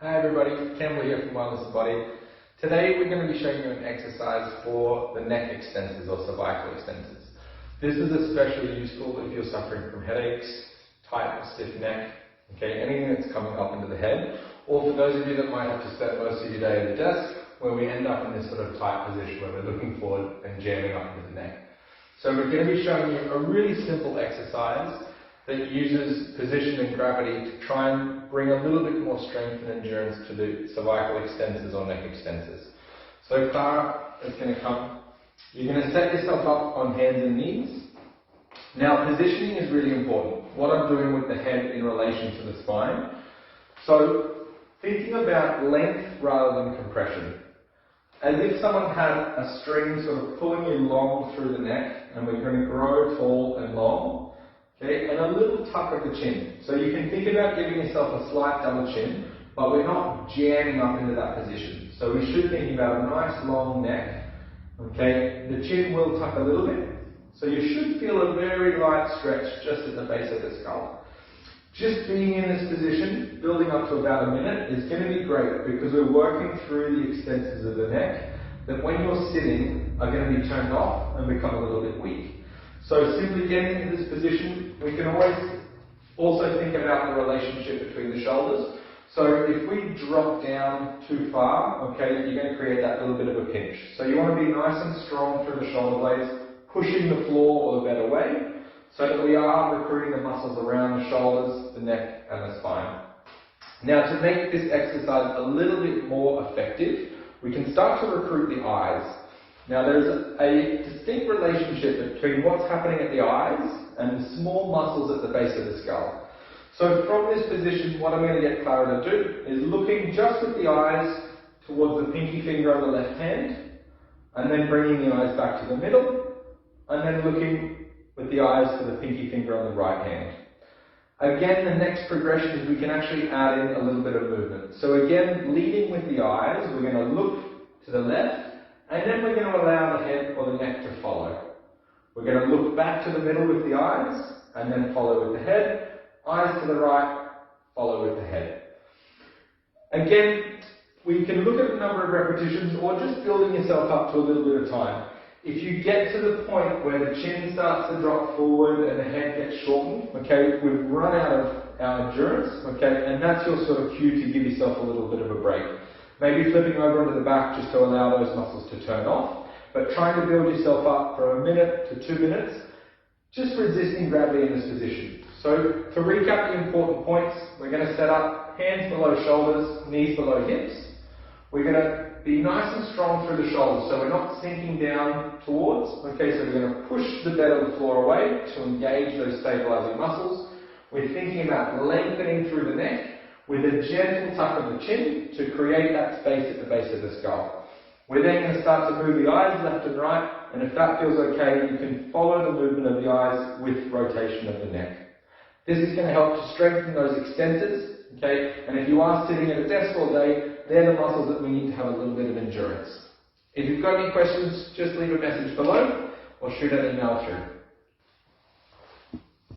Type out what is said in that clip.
Hi everybody, Campbell here from Wellness Embodied. Today we're going to be showing you an exercise for the neck extensors or cervical extensors. This is especially useful if you're suffering from headaches, tight or stiff neck, anything that's coming up into the head, or for those of you that might have to spend most of your day at the desk where we end up in this sort of tight position where we're looking forward and jamming up into the neck. So we're going to be showing you a really simple exercise that uses position and gravity to try and bring a little bit more strength and endurance to the cervical extensors or neck extensors. So Clara is going to come. You're going to set yourself up on hands and knees. Now positioning is really important. What I'm doing with the head in relation to the spine. So thinking about length rather than compression. As if someone had a string sort of pulling you long through the neck, and we're going to grow tall and long. And a little tuck of the chin. So you can think about giving yourself a slight double chin, but we're not jamming up into that position. So we should think about a nice long neck. The chin will tuck a little bit. So you should feel a very light stretch just at the base of the skull. Just being in this position, building up to about a minute, is going to be great because we're working through the extensors of the neck that when you're sitting are going to be turned off and become a little bit weak. So simply getting into this position, we can always also think about the relationship between the shoulders. So if we drop down too far, you're going to create that little bit of a pinch. So you want to be nice and strong through the shoulder blades, pushing the floor or the bed away, so that we are recruiting the muscles around the shoulders, the neck and the spine. Now to make this exercise a little bit more effective, we can start to recruit the eyes. Now there's a distinct relationship between what's happening at the eyes and the small muscles at the base of the skull. So from this position, what I'm going to get Clara to do is looking just with the eyes towards the pinky finger on the left hand, and then bringing the eyes back to the middle, and then looking with the eyes to the pinky finger on the right hand. Again, the next progression is we can actually add in a little bit of movement. So again, leading with the eyes, we're going to look to the left, and then we're going to allow the head or the neck to follow. We're going to look back to the middle with the eyes, and then follow with the head. Eyes to the right, follow with the head. Again, we can look at a number of repetitions or just building yourself up to a little bit of time. If you get to the point where the chin starts to drop forward and the head gets shortened, we've run out of our endurance, and that's your sort of cue to give yourself a little bit of a break. Maybe flipping over onto the back just to allow those muscles to turn off, but trying to build yourself up for a minute to 2 minutes, just resisting gravity in this position. So to recap the important points, we're going to set up hands below shoulders, knees below hips. We're going to be nice and strong through the shoulders, so we're not sinking down towards. So we're going to push the bed of the floor away to engage those stabilizing muscles. We're thinking about lengthening through the neck with a gentle tuck of the chin to create that space at the base of the skull. We're then going to start to move the eyes left and right, and if that feels okay, you can follow the movement of the eyes with rotation of the neck. This is going to help to strengthen those extensors, and if you are sitting at a desk all day, they're the muscles that we need to have a little bit of endurance. If you've got any questions, just leave a message below or shoot an email through.